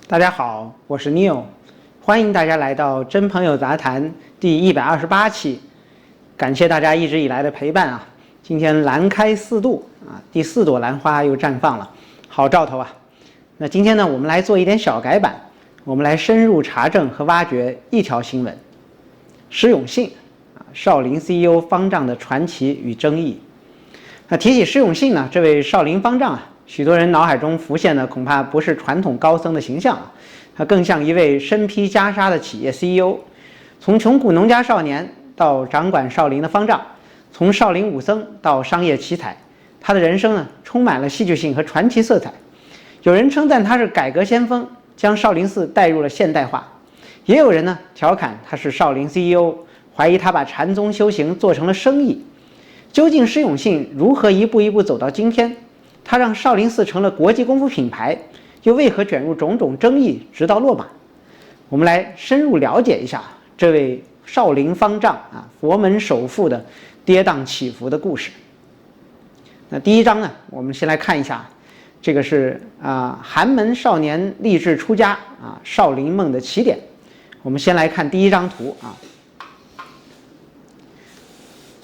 大家好，我是 Neil， 欢迎大家来到真朋友杂谈第128期，感谢大家一直以来的陪伴啊！今天兰开4度啊，第4朵兰花又绽放了，好兆头啊！那今天呢，我们来做一点小改版，我们来深入查证和挖掘一条新闻：施永信啊，少林 CEO 方丈的传奇与争议。那提起施永信呢，这位少林方丈啊，许多人脑海中浮现的恐怕不是传统高僧的形象啊，他更像一位身披袈裟的企业 CEO。从穷苦农家少年到掌管少林的方丈，从少林武僧到商业奇才，他的人生呢充满了戏剧性和传奇色彩。有人称赞他是改革先锋，将少林寺带入了现代化；也有人呢调侃他是少林 CEO， 怀疑他把禅宗修行做成了生意。究竟施永信如何一步一步走到今天？他让少林寺成了国际功夫品牌，又为何卷入种种争议，直到落马？我们来深入了解一下这位少林方丈啊，佛门首富的跌宕起伏的故事。那第一章呢，我们先来看一下，这个是寒门少年立志出家啊，少林梦的起点。我们先来看第一张图啊。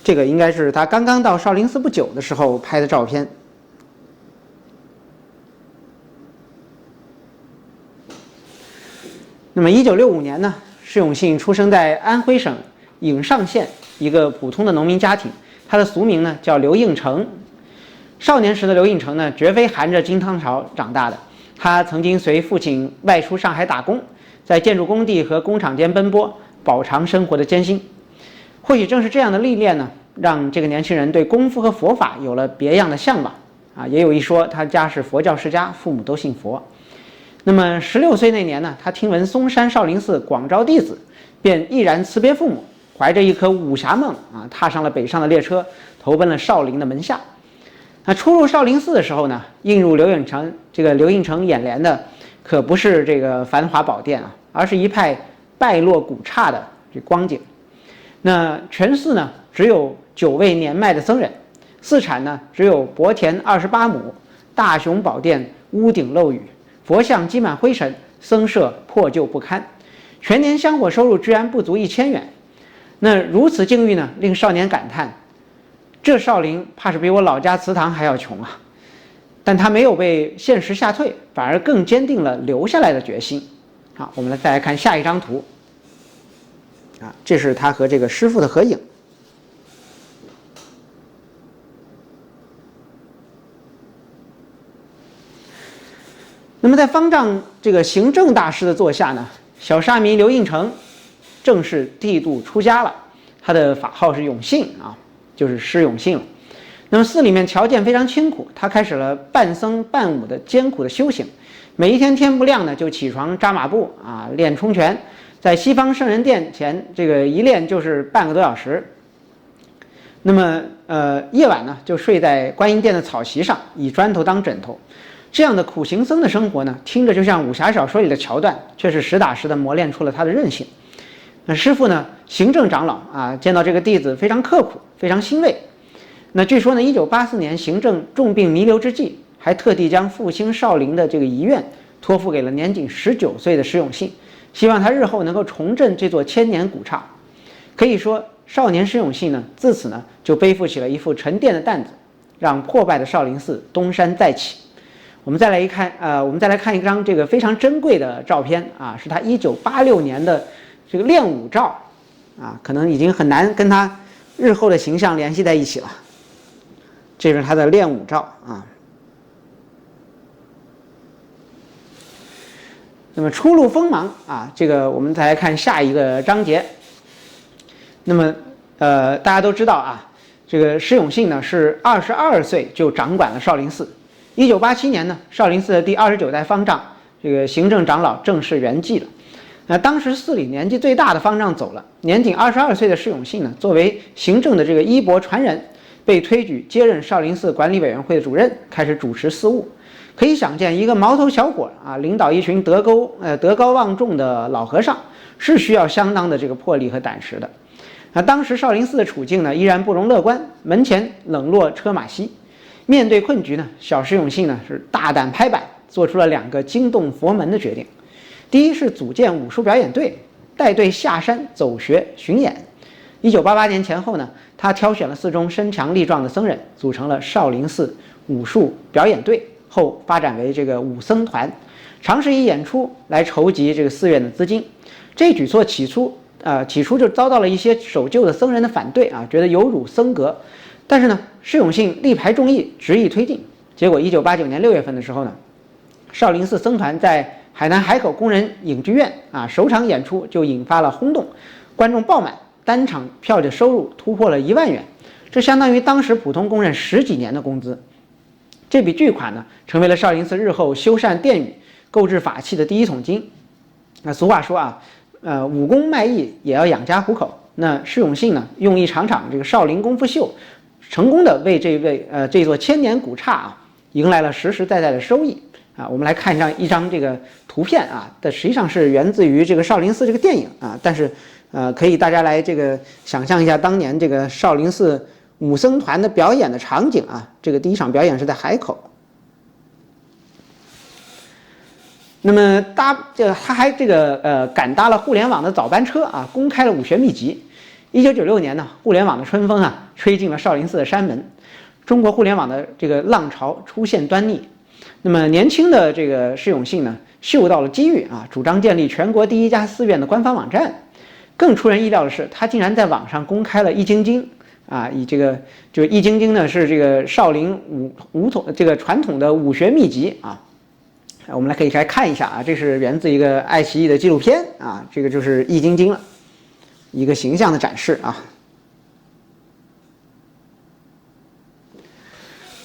这个应该是他刚刚到少林寺不久的时候拍的照片。那么1965年呢，施永信出生在安徽省颍上县一个普通的农民家庭，他的俗名呢叫刘应成。少年时的刘应成呢，绝非含着金汤勺长大的，他曾经随父亲外出上海打工，在建筑工地和工厂间奔波，饱尝生活的艰辛。或许正是这样的历练呢，让这个年轻人对功夫和佛法有了别样的向往啊。也有一说他家是佛教世家，父母都信佛。那么16岁那年呢，他听闻嵩山少林寺广招弟子，便毅然辞别父母，怀着一颗武侠梦啊，踏上了北上的列车，投奔了少林的门下。那初入少林寺的时候呢，映入刘应成眼帘的可不是这个繁华宝殿啊，而是一派败落古刹的这光景。那全寺呢只有9位年迈的僧人，寺产呢只有薄田28亩，大雄宝殿屋顶漏雨，佛像积满灰尘，僧舍破旧不堪，全年香火收入居然不足1000元。那如此境遇呢，令少年感叹，这少林怕是比我老家祠堂还要穷啊！但他没有被现实吓退，反而更坚定了留下来的决心。好，我们再来看下一张图。啊，这是他和这个师傅的合影。那么在方丈这个行政大师的座下呢，小沙弥刘应成正式剃度出家了，他的法号是永信啊，就是施永信了。那么寺里面条件非常清苦，他开始了半僧半武的艰苦的修行，每一天天不亮呢就起床扎马步啊，练冲拳，在西方圣人殿前这个一练就是半个多小时。那么夜晚呢就睡在观音殿的草席上，以砖头当枕头。这样的苦行僧的生活呢，听着就像武侠小说里的桥段，却是实打实的磨练出了他的韧性。那师父呢，行政长老啊，见到这个弟子非常刻苦，非常欣慰。那据说呢，1984年行政重病弥留之际，还特地将复兴少林的这个遗愿托付给了年仅19岁的施永信，希望他日后能够重振这座千年古刹。可以说，少年施永信呢，自此呢就背负起了一副沉甸的担子，让破败的少林寺东山再起。我们再来看一张这个非常珍贵的照片啊，是他1986年的这个练武照啊，可能已经很难跟他日后的形象联系在一起了。这是他的练武照啊。那么初露锋芒啊，这个我们再来看下一个章节。那么大家都知道啊，这个施永信呢是22岁就掌管了少林寺。1987年呢，少林寺的第29代方丈这个行政长老正式圆寂了。那当时寺里年纪最大的方丈走了，年仅22岁的施永信呢，作为行政的这个衣钵传人，被推举接任少林寺管理委员会的主任，开始主持寺务。可以想见，一个毛头小伙啊，领导一群德高望重的老和尚，是需要相当的这个魄力和胆识的。那当时少林寺的处境呢，依然不容乐观，门前冷落车马稀。面对困局呢，小施永信呢是大胆拍板，做出了2个惊动佛门的决定。第一是组建武术表演队，带队下山走学巡演。1988年前后呢，他挑选了4中身强力壮的僧人，组成了少林寺武术表演队，后发展为这个武僧团，尝试以演出来筹集这个寺院的资金。这一举措起初就遭到了一些守旧的僧人的反对啊，觉得有辱僧格。但是呢，释永信力排众议，执意推进。结果1989年6月份的时候呢，少林寺僧团在海南海口工人影剧院首场演出就引发了轰动，观众爆满，单场票的收入突破了1万元，这相当于当时普通工人10几年的工资。这笔巨款呢，成为了少林寺日后修缮殿宇、购置法器的第一桶金。俗话说武功卖艺也要养家糊口。那释永信呢，用一场这个少林功夫秀，成功的为这座千年古刹迎来了实实在在的收益。我们来看一张这个图片这实际上是源自于这个少林寺这个电影但是可以大家来这个想象一下当年这个少林寺武僧团的表演的场景这个第一场表演是在海口。那么他还赶搭了互联网的早班车公开了武学秘籍。1996年呢，互联网的春风吹进了少林寺的山门，中国互联网的这个浪潮出现端倪。那么年轻的这个释永信呢，嗅到了机遇主张建立全国第一家寺院的官方网站。更出人意料的是，他竟然在网上公开了《易筋经》以这个就是《易筋经》呢是这个少林这个传统的武学秘籍我们可以来看一下这是源自一个爱奇艺的纪录片这个就是《易筋经》了，一个形象的展示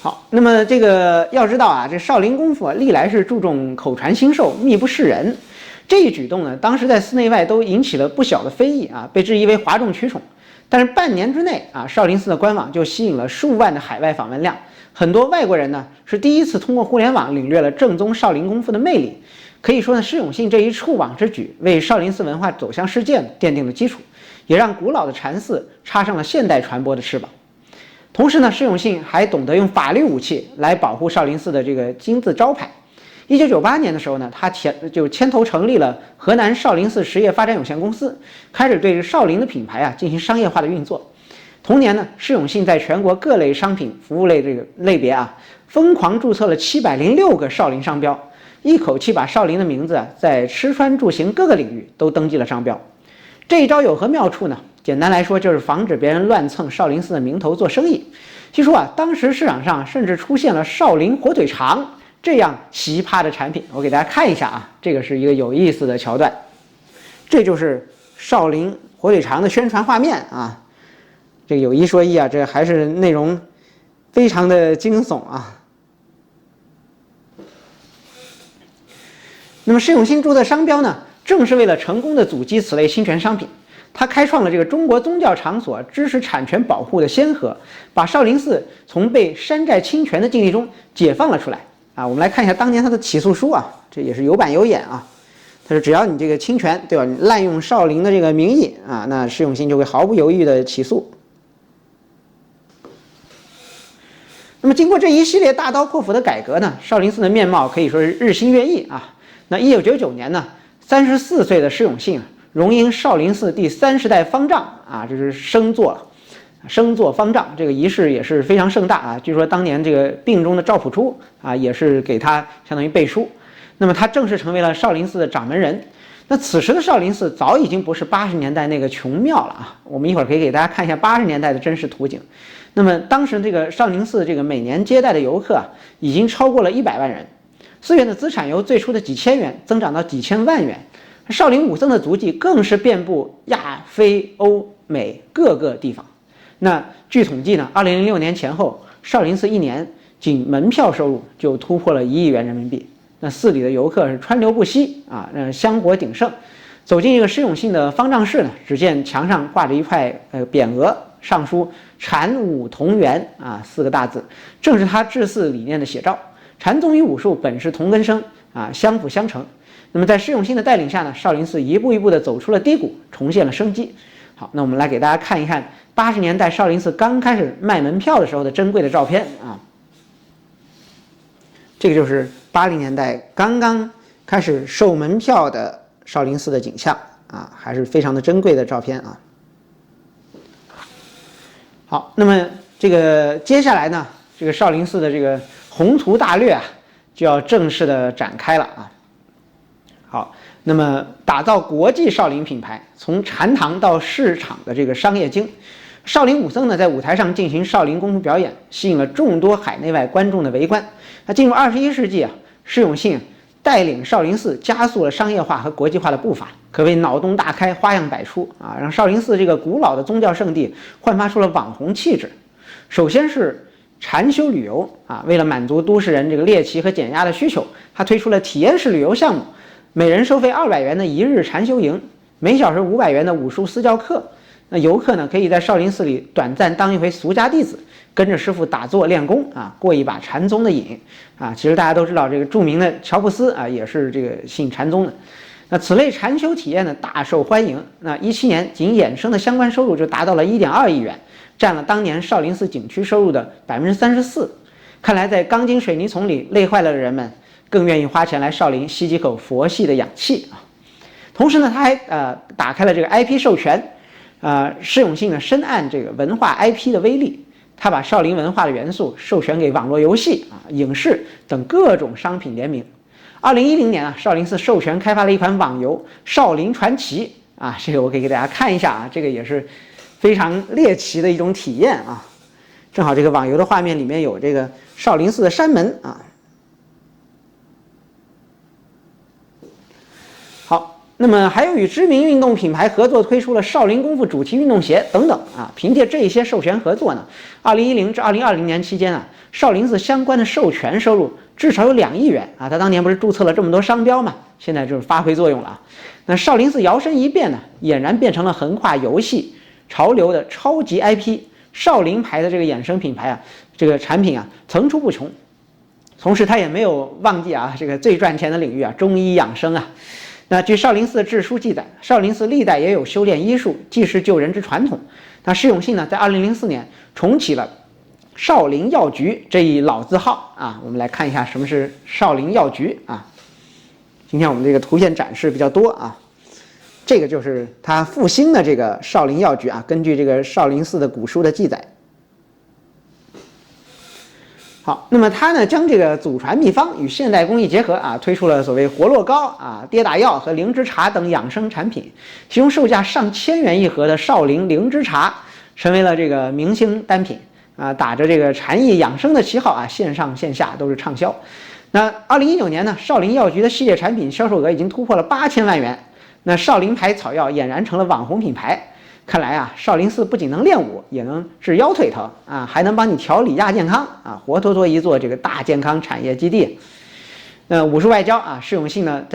好，那么这个要知道这少林功夫历来是注重口传心授，秘不示人。这一举动呢，当时在寺内外都引起了不小的非议被质疑为哗众取宠。但是半年之内少林寺的官网就吸引了数万的海外访问量，很多外国人呢是第一次通过互联网领略了正宗少林功夫的魅力。可以说呢，释永信这一触网之举，为少林寺文化走向世界奠定了基础，也让古老的禅寺插上了现代传播的翅膀。同时呢，释永信还懂得用法律武器来保护少林寺的这个金字招牌。1998年的时候呢，他牵头成立了河南少林寺实业发展有限公司，开始对少林的品牌进行商业化的运作。同年呢，释永信在全国各类商品服务类这个类别疯狂注册了706个少林商标，一口气把少林的名字在吃穿住行各个领域都登记了商标。这一招有何妙处呢？简单来说，就是防止别人乱蹭少林寺的名头做生意。据说当时市场上甚至出现了少林火腿肠这样奇葩的产品。我给大家看一下这个是一个有意思的桥段，这就是少林火腿肠的宣传画面这个有一说一这还是内容非常的惊悚那么释永信注册商标呢，正是为了成功的阻击此类侵权商品。他开创了这个中国宗教场所知识产权保护的先河，把少林寺从被山寨侵权的境地中解放了出来我们来看一下当年他的起诉书这也是有板有眼他说只要你这个侵权对吧，你滥用少林的这个名义那释永信就会毫不犹豫的起诉。那么经过这一系列大刀阔斧的改革呢，少林寺的面貌可以说是日新月异那1999年呢，34岁的释永信荣膺少林寺第30代方丈这是升座方丈，这个仪式也是非常盛大据说当年这个病中的赵朴初也是给他相当于背书。那么他正式成为了少林寺的掌门人。那此时的少林寺早已经不是80年代那个穷庙了我们一会儿可以给大家看一下80年代的真实图景。那么当时这个少林寺这个每年接待的游客已经超过了100万人，寺院的资产由最初的几千元增长到几千万元，少林武僧的足迹更是遍布亚非欧美各个地方。那据统计呢，2006年前后，少林寺一年仅门票收入就突破了1亿元人民币。那寺里的游客是川流不息香火鼎盛。走进这个释永信的方丈室呢，只见墙上挂着一块匾额，上书禅武同源4个大字，正是他治寺理念的写照。禅宗与武术本是同根生相辅相成。那么在释永信的带领下呢，少林寺一步一步的走出了低谷，重现了生机。好，那我们来给大家看一看80年代少林寺刚开始卖门票的时候的珍贵的照片这个就是80年代刚刚开始售门票的少林寺的景象啊，还是非常的珍贵的照片啊。好，那么这个接下来呢，这个少林寺的这个宏图大略啊，就要正式的展开了啊。好，那么打造国际少林品牌，从禅堂到市场的这个商业经，少林武僧呢在舞台上进行少林功夫表演，吸引了众多海内外观众的围观。那进入21世纪啊，释永信带领少林寺加速了商业化和国际化的步伐，可谓脑洞大开，花样百出啊，让少林寺这个古老的宗教圣地焕发出了网红气质。首先是禅修旅游啊，为了满足都市人这个猎奇和减压的需求，他推出了体验式旅游项目，每人收费200元的一日禅修营，每小时500元的武术私教课。那游客呢，可以在少林寺里短暂当一回俗家弟子，跟着师傅打坐练功啊，过一把禅宗的瘾啊。其实大家都知道，这个著名的乔布斯啊，也是这个信禅宗的。那此类禅修体验呢，大受欢迎。那17年仅衍生的相关收入就达到了1.2亿元，占了当年少林寺景区收入的34%。看来在钢筋水泥丛里累坏了的人们，更愿意花钱来少林吸几口佛系的氧气啊。同时呢，他还打开了这个 IP 授权。释永信呢深谙这个文化 IP 的威力，他把少林文化的元素授权给网络游戏啊、影视等各种商品联名。2010年啊，少林寺授权开发了一款网游《少林传奇》啊，这个我可以给大家看一下啊，这个也是非常猎奇的一种体验啊。正好这个网游的画面里面有这个少林寺的山门啊。好。那么还有与知名运动品牌合作推出了少林功夫主题运动鞋等等啊，凭借这些授权合作呢，2010至2020年期间啊，少林寺相关的授权收入至少有2亿元啊。他当年不是注册了这么多商标嘛，现在就是发挥作用了啊。那少林寺摇身一变呢，俨然变成了横跨游戏潮流的超级 IP， 少林牌的这个衍生品牌啊，这个产品啊层出不穷。同时他也没有忘记啊，这个最赚钱的领域啊，中医养生啊。那据少林寺志书记载，少林寺历代也有修炼医术、济世救人之传统。那释永信呢，在2004年重启了少林药局这一老字号啊。我们来看一下什么是少林药局啊。今天我们这个图片展示比较多啊，这个就是他复兴的这个少林药局啊。根据这个少林寺的古书的记载。好，那么它呢将这个祖传秘方与现代工艺结合啊，推出了所谓活络膏啊、跌打药和灵芝茶等养生产品，其中售价上千元一盒的少林灵芝茶成为了这个明星单品啊，打着这个禅意养生的旗号啊，线上线下都是畅销。那2019年呢，少林药局的系列产品销售额已经突破了8000万元，那少林牌草药俨然成了网红品牌。看来啊，少林寺不仅能练武，也能治腰腿疼啊，还能帮你调理亚健康啊，活脱脱一座这个大健康产业基地。武术外交啊，释永信呢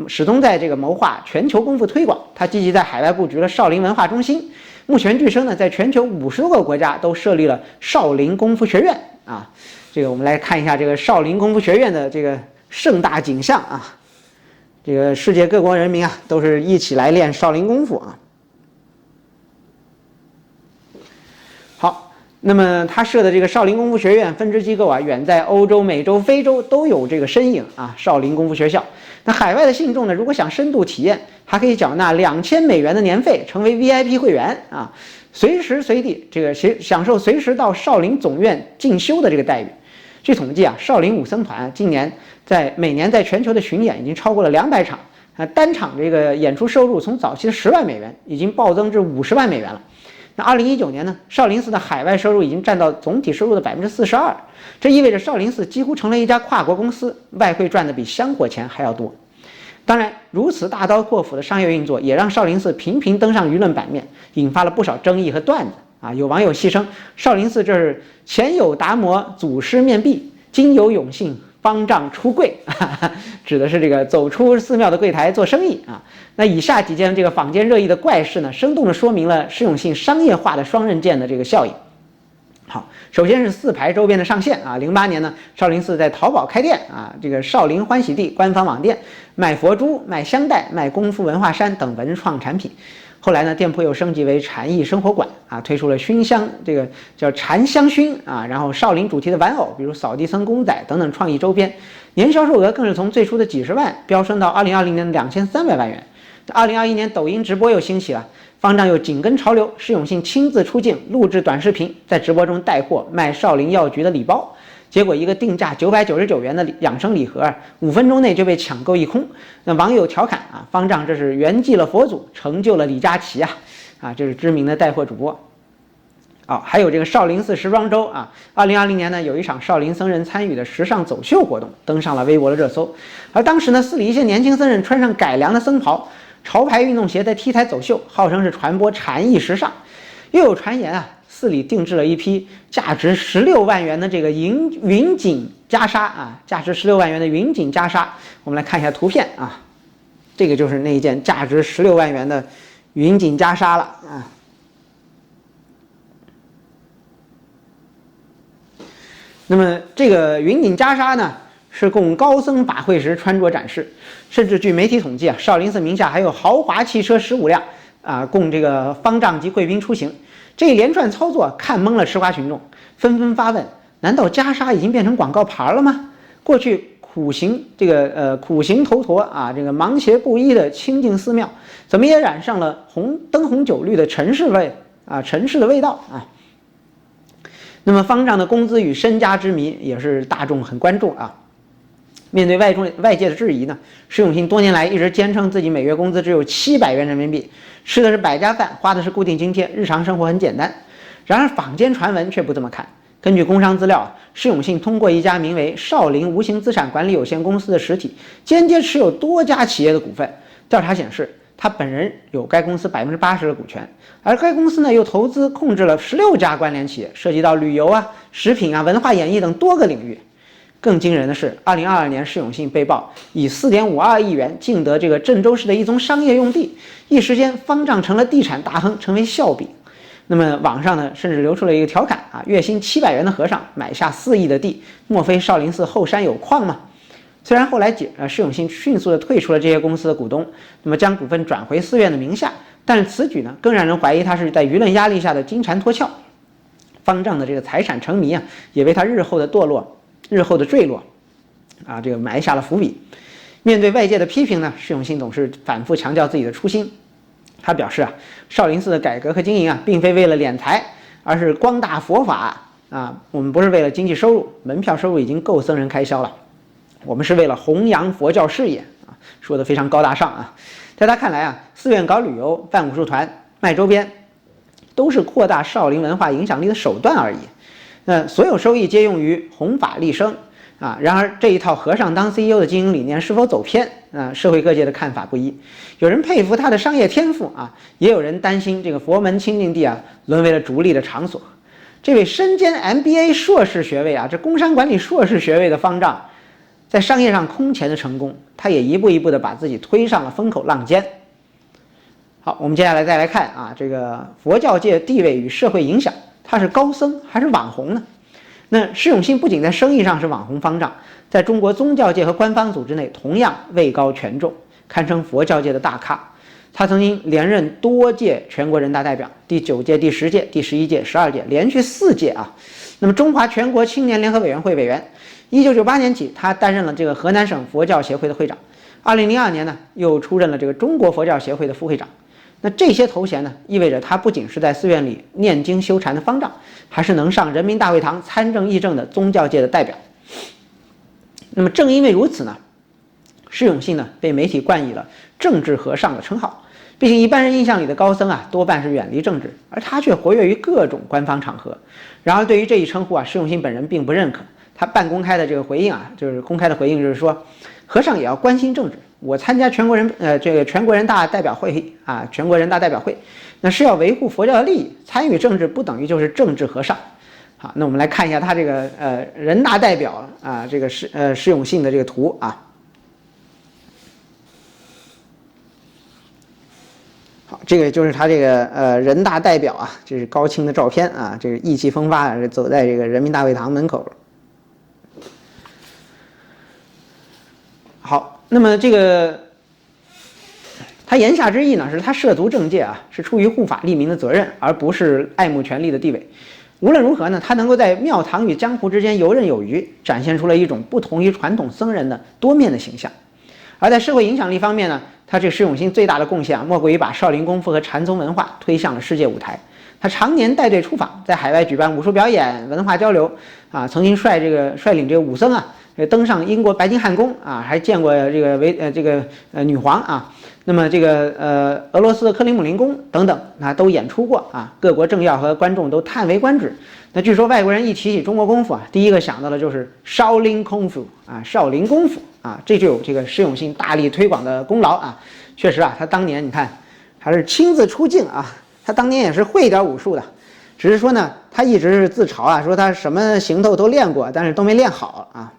始终在这个谋划全球功夫推广，他积极在海外布局了少林文化中心。目前据称呢，在全球50多个国家都设立了少林功夫学院啊。这个我们来看一下这个少林功夫学院的这个盛大景象啊，这个世界各国人民啊都是一起来练少林功夫啊。好，那么他设的这个少林功夫学院分支机构啊，远在欧洲、美洲、非洲都有这个身影啊。少林功夫学校，那海外的信众呢，如果想深度体验，还可以缴纳$2000的年费，成为 VIP 会员啊，随时随地这个享受随时到少林总院进修的这个待遇。据统计啊，少林武僧团今年每年在全球的巡演已经超过了200场啊，单场这个演出收入从早期的$10万已经暴增至$50万了。那2019年呢，少林寺的海外收入已经占到总体收入的42%，这意味着少林寺几乎成了一家跨国公司，外汇赚的比香火钱还要多。当然，如此大刀阔斧的商业运作也让少林寺频频登上舆论版面，引发了不少争议和段子啊。有网友戏称，少林寺这是前有达摩祖师面壁，今有永信方丈出柜，指的是这个走出寺庙的柜台做生意啊。那以下几件这个坊间热议的怪事呢，生动地说明了释永信商业化的双刃剑的这个效应。好，首先是4排周边的上线啊。08年呢，少林寺在淘宝开店啊，这个少林欢喜地官方网店，卖佛珠、卖香袋、卖功夫文化衫等文创产品。后来呢，店铺又升级为禅意生活馆啊，推出了熏香，这个叫禅香薰啊，然后少林主题的玩偶，比如扫地僧公仔等等创意周边，年销售额更是从最初的几十万飙升到2020年的2300万元。2021年抖音直播又兴起了，方丈又紧跟潮流，释永信亲自出镜录制短视频，在直播中带货卖少林药局的礼包，结果一个定价999元的养生礼盒，5分钟内就被抢购一空。那网友调侃啊，方丈这是圆寂了佛祖，成就了李佳琦啊，这是知名的带货主播。还有这个少林寺时装周啊，2020年呢有一场少林僧人参与的时尚走秀活动，登上了微博的热搜。而当时呢，寺里一些年轻僧人穿上改良的僧袍、潮牌运动鞋在 T 台走秀，号称是传播禅意时尚。又有传言啊，寺里定制了一批价值16万元的这个云锦袈裟啊，价值16万元的云锦袈裟。我们来看一下图片啊，这个就是那一件价值16万元的云锦袈裟了啊。那么这个云锦袈裟呢，是供高僧法会时穿着展示，甚至据媒体统计啊，少林寺名下还有豪华汽车15辆啊，供这个方丈及贵宾出行。这一连串操作看懵了吃瓜群众，纷纷发问：难道袈裟已经变成广告牌了吗？过去苦行头陀啊，这个芒鞋布衣的清净寺庙，怎么也染上了灯红酒绿的尘世的味道啊？那么方丈的工资与身家之谜也是大众很关注啊。面对外界的质疑呢，释永信多年来一直坚称自己每月工资只有700元人民币，吃的是百家饭，花的是固定津贴，日常生活很简单。然而坊间传闻却不这么看。根据工商资料，释永信通过一家名为少林无形资产管理有限公司的实体，间接持有多家企业的股份。调查显示，他本人有该公司80%的股权，而该公司呢又投资控制了16家关联企业，涉及到旅游啊、食品啊、文化演艺等多个领域。更惊人的是，2022年释永信被曝以4.52亿元竞得这个郑州市的一宗商业用地，一时间方丈成了地产大亨，成为笑柄。那么网上呢，甚至流出了一个调侃啊，月薪700元的和尚买下4亿的地，莫非少林寺后山有矿吗？虽然后来释永信迅速的退出了这些公司的股东，那么将股份转回寺院的名下，但是此举呢，更让人怀疑他是在舆论压力下的金蝉脱壳。方丈的这个财产成谜啊，也为他日后的坠落啊，这个埋下了伏笔。面对外界的批评呢，释永信总是反复强调自己的初心。他表示啊，少林寺的改革和经营啊，并非为了敛财，而是光大佛法啊。我们不是为了经济收入，门票收入已经够僧人开销了，我们是为了弘扬佛教事业啊，说得非常高大上啊。在他看来啊，寺院搞旅游、办武术团、卖周边，都是扩大少林文化影响力的手段而已。所有收益皆用于弘法利生啊。然而这一套和尚当 CEO 的经营理念是否走偏啊？社会各界的看法不一。有人佩服他的商业天赋啊，也有人担心这个佛门清净地啊沦为了逐利的场所。这位身兼 MBA 硕士学位啊，这工商管理硕士学位的方丈，在商业上空前的成功，他也一步一步的把自己推上了风口浪尖。好，我们接下来再来看啊，这个佛教界地位与社会影响，他是高僧还是网红呢？那释永信不仅在生意上是网红方丈，在中国宗教界和官方组织内同样位高权重，堪称佛教界的大咖。他曾经连任多届全国人大代表，第9届、第10届、第11届、12届，连续4届啊。那么中华全国青年联合委员会委员，1998年起，他担任了这个河南省佛教协会的会长。2002年呢，又出任了这个中国佛教协会的副会长。那这些头衔呢，意味着他不仅是在寺院里念经修禅的方丈，还是能上人民大会堂参政议政的宗教界的代表。那么正因为如此呢，释永信呢被媒体冠以了政治和尚的称号。毕竟一般人印象里的高僧啊，多半是远离政治，而他却活跃于各种官方场合。然而对于这一称呼啊，释永信本人并不认可。他半公开的这个回应啊，就是公开的回应就是说，和尚也要关心政治。我参加全国人大代表会啊，全国人大代表会，那是要维护佛教的利益，参与政治不等于就是政治和尚。好，那我们来看一下他这个人大代表啊，这个释永信的这个图啊。好，这个就是他这个人大代表啊，这是高清的照片啊，这个意气风发，走在这个人民大会堂门口。好，那么这个他言下之意呢，是他涉足政界啊，是出于护法利民的责任，而不是爱慕权力的地位。无论如何呢，他能够在庙堂与江湖之间游刃有余，展现出了一种不同于传统僧人的多面的形象。而在社会影响力方面呢，他这施永信最大的贡献啊，莫过于把少林功夫和禅宗文化推向了世界舞台。他常年带队出访，在海外举办武术表演、文化交流啊，曾经率领这个武僧啊，登上英国白金汉宫啊，还见过这个女皇啊。那么这个俄罗斯的克里姆林宫等等啊，都演出过啊，各国政要和观众都叹为观止。那据说外国人一提起中国功夫啊，第一个想到的就是少林功夫啊，少林功夫啊，这就有这个施永信大力推广的功劳啊。确实啊，他当年你看还是亲自出镜啊，他当年也是会点武术的，只是说呢，他一直是自嘲啊，说他什么行头都练过，但是都没练好啊。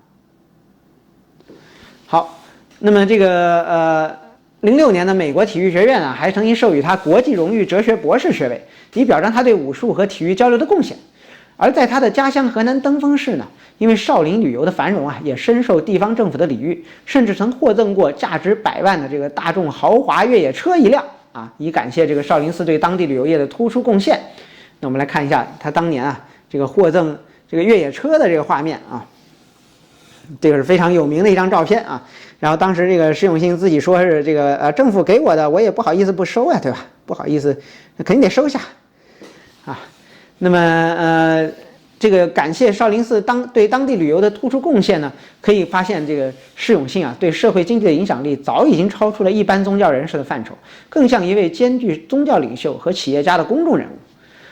好，那么这个06年的美国体育学院啊，还曾经授予他国际荣誉哲学博士学位，以表彰他对武术和体育交流的贡献。而在他的家乡河南登封市呢，因为少林旅游的繁荣啊，也深受地方政府的礼遇，甚至曾获赠过价值100万的这个大众豪华越野车1辆啊，以感谢这个少林寺对当地旅游业的突出贡献。那我们来看一下他当年啊这个获赠这个越野车的这个画面啊，这个是非常有名的一张照片啊。然后当时这个施永信自己说是这个政府给我的，我也不好意思不收啊，对吧？不好意思，肯定得收下啊。那么这个感谢少林寺对当地旅游的突出贡献呢，可以发现这个施永信啊对社会经济的影响力早已经超出了一般宗教人士的范畴，更像一位兼具宗教领袖和企业家的公众人物。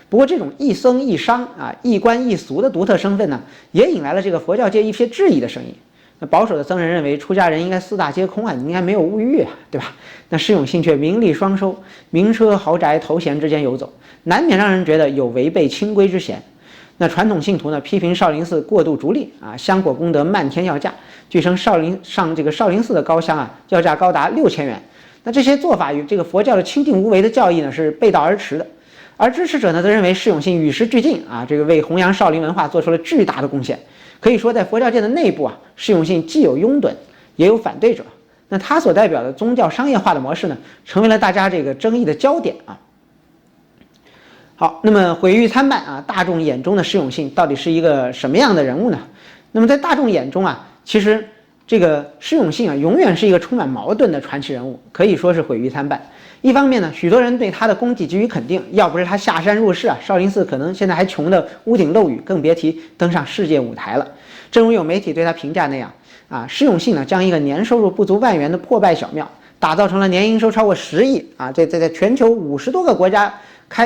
不过这种一僧一商啊、一官一俗的独特身份呢，也引来了这个佛教界一些质疑的声音。那保守的僧人认为，出家人应该四大皆空啊，你应该没有物欲啊，对吧？那施永信却名利双收，名车豪宅头衔之间游走，难免让人觉得有违背清规之嫌。那传统信徒呢，批评少林寺过度逐利啊，香火功德漫天要价，据称少林寺的高香啊，要价高达6000元。那这些做法与这个佛教的清净无为的教义呢，是背道而驰的。而支持者呢，则认为施永信与时俱进啊，这个为弘扬少林文化做出了巨大的贡献。可以说，在佛教界的内部啊，施永信既有拥趸，也有反对者。那他所代表的宗教商业化的模式呢，成为了大家这个争议的焦点啊。好，那么毁誉参半啊，大众眼中的施永信到底是一个什么样的人物呢？那么在大众眼中啊，其实这个施永信啊，永远是一个充满矛盾的传奇人物，可以说是毁誉参半。一方面呢，许多人对他的功绩给予肯定，要不是他下山入世啊，少林寺可能现在还穷得屋顶漏雨，更别提登上世界舞台了。正如有媒体对他评价那样啊，施永信呢，将一个年收入不足10000元的破败小庙打造成了年营收超过10亿啊，在全球50多个国家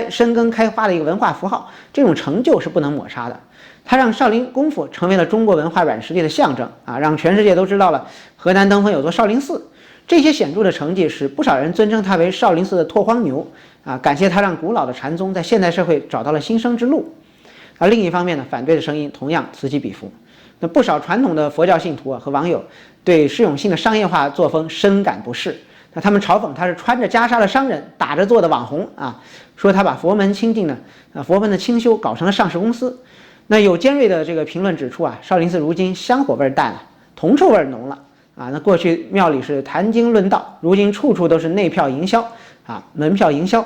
深耕开花的一个文化符号，这种成就是不能抹杀的。他让少林功夫成为了中国文化软实力的象征啊，让全世界都知道了河南登封有座少林寺。这些显著的成绩使不少人尊称他为少林寺的拓荒牛啊，感谢他让古老的禅宗在现代社会找到了新生之路。而另一方面呢，反对的声音同样此起彼伏。那不少传统的佛教信徒和网友对施永信的商业化作风深感不适，那他们嘲讽他是穿着袈裟的商人，打着坐的网红啊，说他把佛门的清修搞成了上市公司。那有尖锐的这个评论指出啊，少林寺如今香火味淡了，铜臭味浓了。啊，那过去庙里是谈经论道，如今处处都是内票营销啊，门票营销。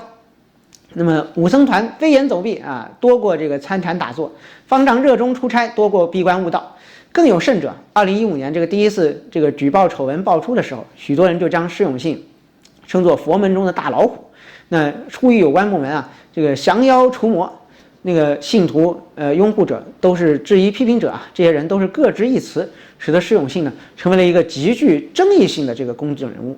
那么武僧团飞檐走壁啊，多过这个参禅打坐；方丈热衷出差，多过闭关悟道。更有甚者，2015年这个第一次这个举报丑闻爆出的时候，许多人就将施永信称作佛门中的大老虎。那出于有关部门啊，这个降妖除魔。那个信徒拥护者都是质疑批评者啊，这些人都是各执一词，使得施永信呢成为了一个极具争议性的这个公众人物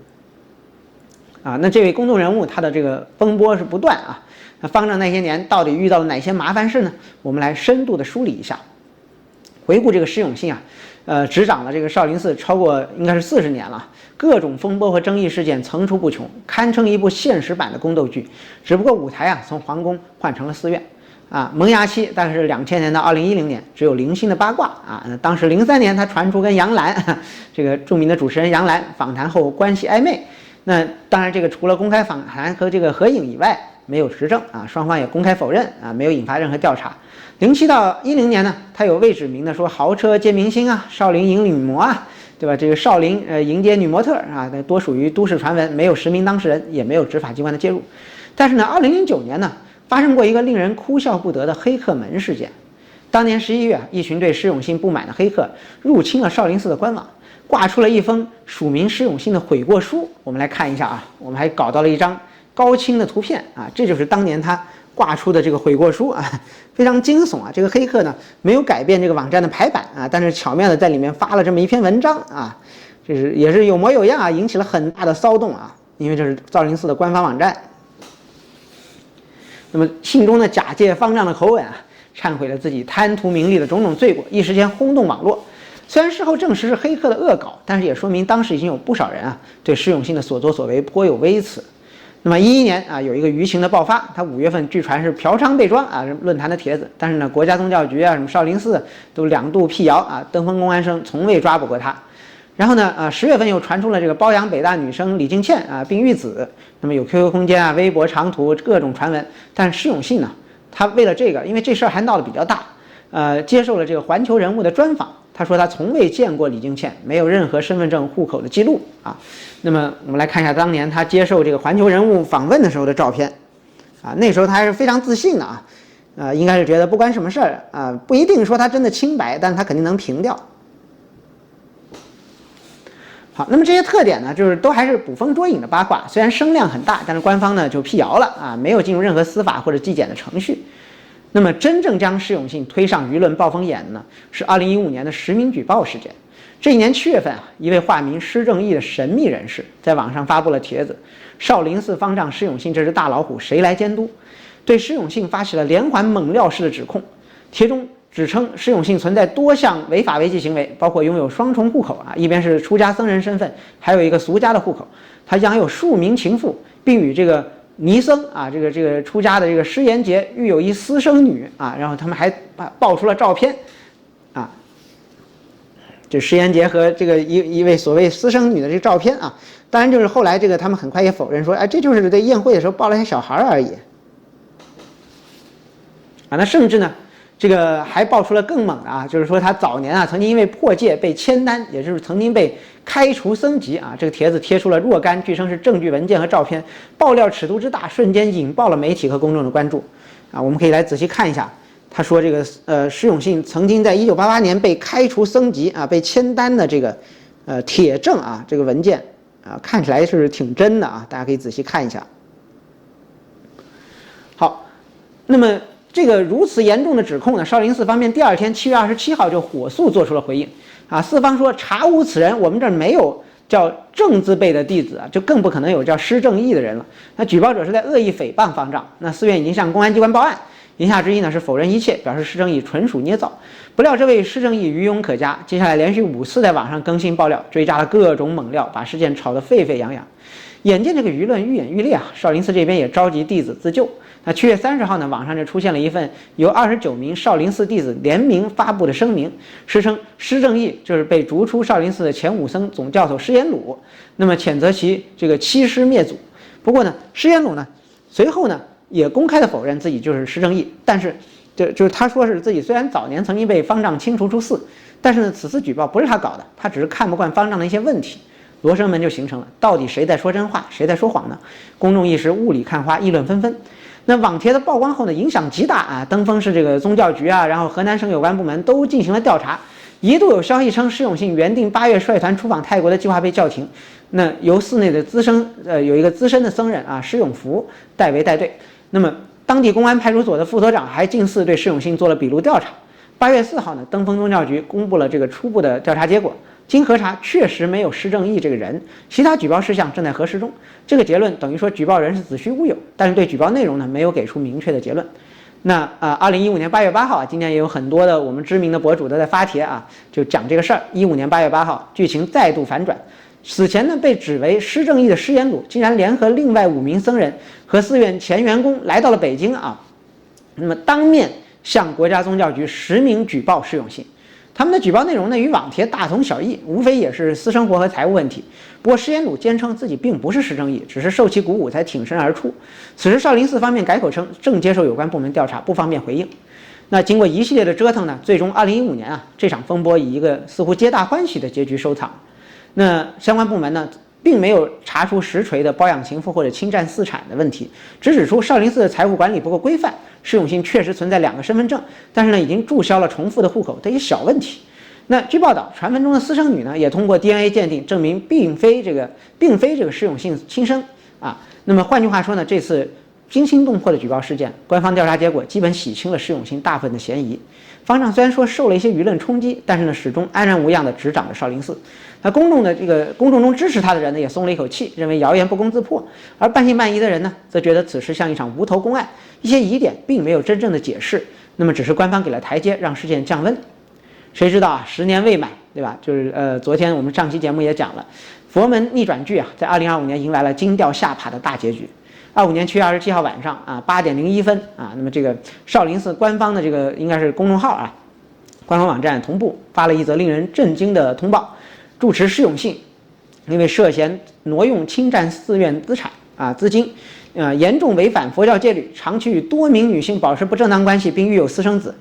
啊。那这位公众人物他的这个风波是不断啊。那方丈那些年到底遇到了哪些麻烦事呢？我们来深度的梳理一下。回顾这个施永信啊，执掌了这个少林寺超过应该是40年了，各种风波和争议事件层出不穷，堪称一部现实版的宫斗剧。只不过舞台啊从皇宫换成了寺院。啊，萌芽期大概是2000年到2010年，只有零星的八卦啊。当时03年他传出跟杨澜这个著名的主持人杨澜访谈后关系暧昧，那当然，这个除了公开访谈和这个合影以外，没有实证啊，双方也公开否认啊，没有引发任何调查。07到10年呢，他有未指明的说豪车接明星啊，少林迎女模啊，对吧？这个少林迎接女模特啊，那多属于都市传闻，没有实名当事人，也没有执法机关的介入。但是呢，2009年呢，发生过一个令人哭笑不得的黑客门事件。当年11月，一群对施永信不满的黑客入侵了少林寺的官网，挂出了一封署名施永信的悔过书。我们来看一下啊，我们还搞到了一张高清的图片啊，这就是当年他挂出的这个悔过书啊，非常惊悚啊！这个黑客呢没有改变这个网站的排版啊，但是巧妙的在里面发了这么一篇文章啊，这是也是有模有样啊，引起了很大的骚动啊，因为这是少林寺的官方网站。那么信中的假借方丈的口吻啊，忏悔了自己贪图名利的种种罪过，一时间轰动网络。虽然事后证实是黑客的恶搞，但是也说明当时已经有不少人啊对施永信的所作所为颇有微词。那么11年啊，有一个舆情的爆发，他5月份据传是嫖娼被抓啊，论坛的帖子，但是呢，国家宗教局啊，什么少林寺都2度辟谣啊，登封公安生从未抓捕过他。然后呢，10月份又传出了这个包养北大女生李敬倩啊，并育子，那么有 QQ 空间啊、微博长图各种传闻。但是施永信呢，他为了这个，因为这事儿还闹得比较大，接受了这个环球人物的专访。他说他从未见过李敬倩，没有任何身份证、户口的记录啊。那么我们来看一下当年他接受这个环球人物访问的时候的照片，啊，那时候他还是非常自信的啊，应该是觉得不关什么事儿啊，不一定说他真的清白，但是他肯定能平掉。好，那么这些特点呢，就是都还是捕风捉影的八卦，虽然声量很大，但是官方呢就辟谣了啊，没有进入任何司法或者纪检的程序。那么真正将施永信推上舆论暴风眼的呢，是2015年的实名举报事件。这一年7月份啊，一位化名施正义的神秘人士在网上发布了帖子，少林寺方丈施永信这只大老虎谁来监督？对施永信发起了连环猛料式的指控。帖中指称施永信存在多项违法违纪行为，包括拥有双重户口啊，一边是出家僧人身份，还有一个俗家的户口。他养有数名情妇，并与这个尼僧啊，这个出家的这个施延杰育有一私生女啊，然后他们还爆出了照片啊，这施延杰和这个一位所谓私生女的这个照片啊，当然就是后来这个他们很快也否认说，哎，这就是在宴会的时候抱了些小孩而已啊，那甚至呢，这个还爆出了更猛的啊，就是说他早年啊曾经因为破戒被签单，也就是曾经被开除僧籍啊。这个帖子贴出了若干据称是证据文件和照片，爆料尺度之大，瞬间引爆了媒体和公众的关注啊。我们可以来仔细看一下，他说这个施永信曾经在1988年被开除僧籍啊，被签单的这个铁证啊，这个文件啊，看起来是挺真的啊，大家可以仔细看一下。好，那么这个如此严重的指控呢，少林寺方面第2天7月27号就火速做出了回应啊，四方说查无此人，我们这儿没有叫正字辈的弟子啊，就更不可能有叫施正义的人了。那举报者是在恶意诽谤方丈，那寺院已经向公安机关报案，言下之意呢是否认一切，表示施正义纯属捏造。不料这位施正义渔翁可嘉，接下来连续5次在网上更新爆料，追加了各种猛料，把事件炒得沸沸扬扬。眼见这个舆论愈演愈烈啊，少林寺这边也召集弟子自救。那7月30号呢，网上就出现了一份由29名少林寺弟子联名发布的声明，实称施正义就是被逐出少林寺的前武僧总教头施延鲁，那么谴责其这个欺师灭祖。不过呢，施延鲁呢随后呢也公开的否认自己就是施正义，但是就是他说是自己虽然早年曾经被方丈清除出寺，但是呢此次举报不是他搞的，他只是看不惯方丈的一些问题。罗生门就形成了，到底谁在说真话，谁在说谎呢？公众一时雾里看花，议论纷纷。那网帖的曝光后呢，影响极大啊！登封是这个宗教局啊，然后河南省有关部门都进行了调查。一度有消息称施永信原定8月率团出访泰国的计划被叫停，那由寺内的有一个资深的僧人啊施永福代为带队。那么当地公安派出所的副所长还进寺对施永信做了笔录调查。8月4号呢，登封宗教局公布了这个初步的调查结果。经核查，确实没有施正义这个人，其他举报事项正在核实中。这个结论等于说举报人是子虚乌有，但是对举报内容呢没有给出明确的结论。那2015年8月8号啊，今年也有很多的我们知名的博主都在发帖啊，就讲这个事儿。15年8月8号，剧情再度反转，此前呢被指为施正义的施延鲁，竟然联合另外5名僧人和寺院前员工来到了北京啊，那么当面向国家宗教局实名举报施永信。他们的举报内容呢与网帖大同小异，无非也是私生活和财务问题。不过施延鲁坚称自己并不是施正义，只是受其鼓舞才挺身而出。此时少林寺方面改口称正接受有关部门调查，不方便回应。那经过一系列的折腾呢，最终2015年啊，这场风波以一个似乎皆大欢喜的结局收场。那相关部门呢，并没有查出实锤的包养情妇或者侵占私产的问题，只指出少林寺的财务管理不够规范，施永信确实存在2个身份证，但是呢，已经注销了重复的户口的一小问题。那据报道，传闻中的私生女呢，也通过 DNA 鉴定证明并非这个施永信亲生啊。那么换句话说呢，这次惊心动魄的举报事件，官方调查结果基本洗清了施永信大部分的嫌疑。方丈虽然说受了一些舆论冲击，但是呢，始终安然无恙地执掌着少林寺。那公众中支持他的人呢，也松了一口气，认为谣言不攻自破；而半信半疑的人呢，则觉得此事像一场无头公案，一些疑点并没有真正的解释，那么只是官方给了台阶，让事件降温。谁知道啊，10年未满，对吧？就是昨天我们上期节目也讲了，佛门逆转剧啊，在2025年迎来了惊掉下巴的大结局。25年7月27号晚上啊8点01分啊，那么这个少林寺官方的这个应该是公众号啊，官方网站同步发了一则令人震惊的通报，住持施永信因为涉嫌挪用侵占寺院资金，严重违反佛教戒律，长期与多名女性保持不正当关系，并育有私生子，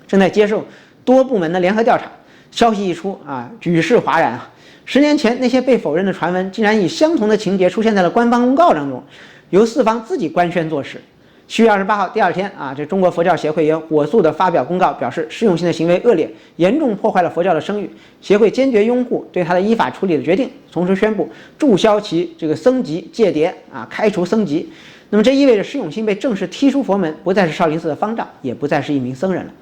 正在接受多部门的联合调查。消息一出啊，举世哗然啊！10年前那些被否认的传闻，竟然以相同的情节出现在了官方公告当中，由四方自己官宣作实。7月28号第二天啊，这中国佛教协会也火速的发表公告，表示施永信的行为恶劣，严重破坏了佛教的声誉，协会坚决拥护对他的依法处理的决定，同时宣布注销其这个僧籍戒牒啊，开除僧籍。那么这意味着施永信被正式踢出佛门，不再是少林寺的方丈，也不再是一名僧人了。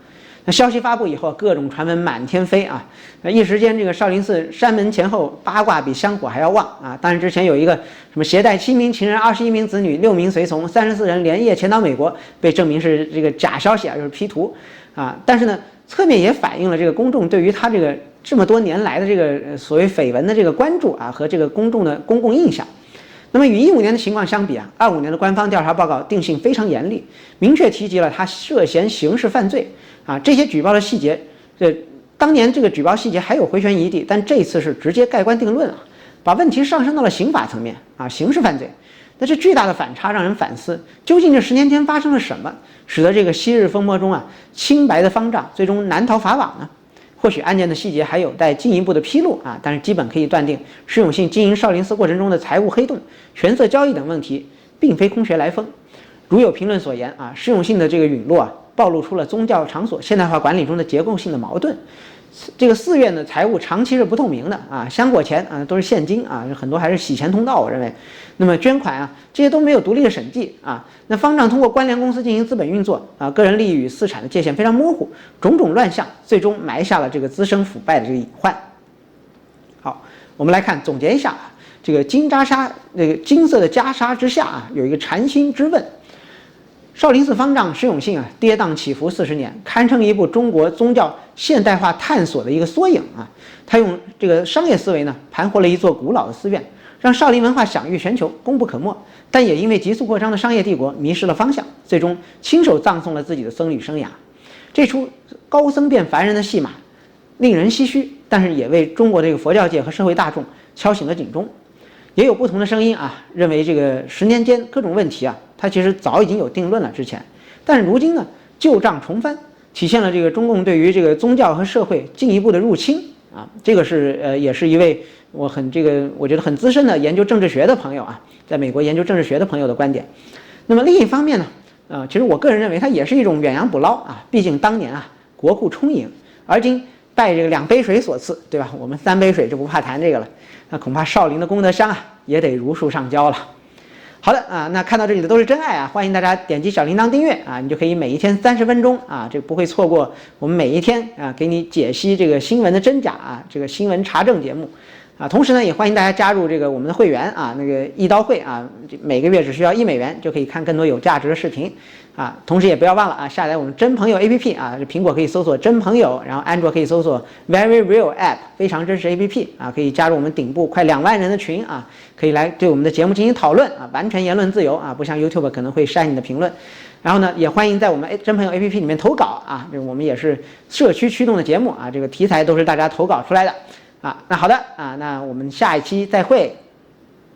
那消息发布以后，各种传闻满天飞啊！一时间，这个少林寺山门前后八卦比香火还要旺啊！当然，之前有一个什么携带7名情人、21名子女、6名随从、34人连夜前到美国，被证明是这个假消息啊，就是 P 图啊！但是呢，侧面也反映了这个公众对于他这么多年来的这个所谓绯闻的这个关注啊，和这个公众的公共印象。那么与15年的情况相比啊，25年的官方调查报告定性非常严厉，明确提及了他涉嫌刑事犯罪啊，这些举报的细节，当年这个举报细节还有回旋余地，但这次是直接盖棺定论啊，把问题上升到了刑法层面啊，刑事犯罪。那这巨大的反差让人反思，究竟这10年间发生了什么，使得这个昔日风波中啊清白的方丈最终难逃法网呢？或许案件的细节还有待进一步的披露啊，但是基本可以断定，施永信经营少林寺过程中的财务黑洞、权色交易等问题，并非空穴来风。如有评论所言啊，施永信的这个陨落啊，暴露出了宗教场所现代化管理中的结构性的矛盾。这个寺院的财务长期是不透明的啊，香火钱啊都是现金啊，很多还是洗钱通道，我认为。那么捐款啊，这些都没有独立的审计啊。那方丈通过关联公司进行资本运作啊，个人利益与私产的界限非常模糊，种种乱象最终埋下了这个滋生腐败的这个隐患。好，我们来看总结一下啊，这个金色的袈裟之下啊，有一个禅心之问。少林寺方丈施永信啊，跌宕起伏40年，堪称一部中国宗教现代化探索的一个缩影啊。他用这个商业思维呢，盘活了一座古老的寺院，让少林文化享誉全球，功不可没。但也因为急速扩张的商业帝国迷失了方向，最终亲手葬送了自己的僧侣生涯。这出高僧变凡人的戏码，令人唏嘘，但是也为中国这个佛教界和社会大众敲醒了警钟。也有不同的声音啊，认为这个10年间各种问题啊，它其实早已经有定论了之前，但是如今呢旧账重翻，体现了这个中共对于这个宗教和社会进一步的入侵啊。这个是也是一位我觉得很资深的研究政治学的朋友啊，在美国研究政治学的朋友的观点。那么另一方面呢，其实我个人认为它也是一种远洋捕捞啊，毕竟当年啊国库充盈，而今拜这个2杯水所赐，对吧？我们3杯水就不怕谈这个了。那恐怕少林的功德箱啊，也得如数上交了。好的啊，那看到这里的都是真爱啊！欢迎大家点击小铃铛订阅啊，你就可以每一天30分钟啊，这个不会错过我们每一天啊给你解析这个新闻的真假啊，这个新闻查证节目啊。同时呢，也欢迎大家加入这个我们的会员啊，那个一刀会啊，每个月只需要$1就可以看更多有价值的视频啊。同时也不要忘了啊，下载我们真朋友 APP 啊，这苹果可以搜索真朋友，然后安卓可以搜索 Very Real App 非常真实 APP 啊，可以加入我们顶部快2万人的群啊，可以来对我们的节目进行讨论啊，完全言论自由啊，不像 YouTube 可能会删你的评论。然后呢，也欢迎在我们真朋友 APP 里面投稿啊，这个我们也是社区驱动的节目啊，这个题材都是大家投稿出来的啊。那好的啊，那我们下一期再会。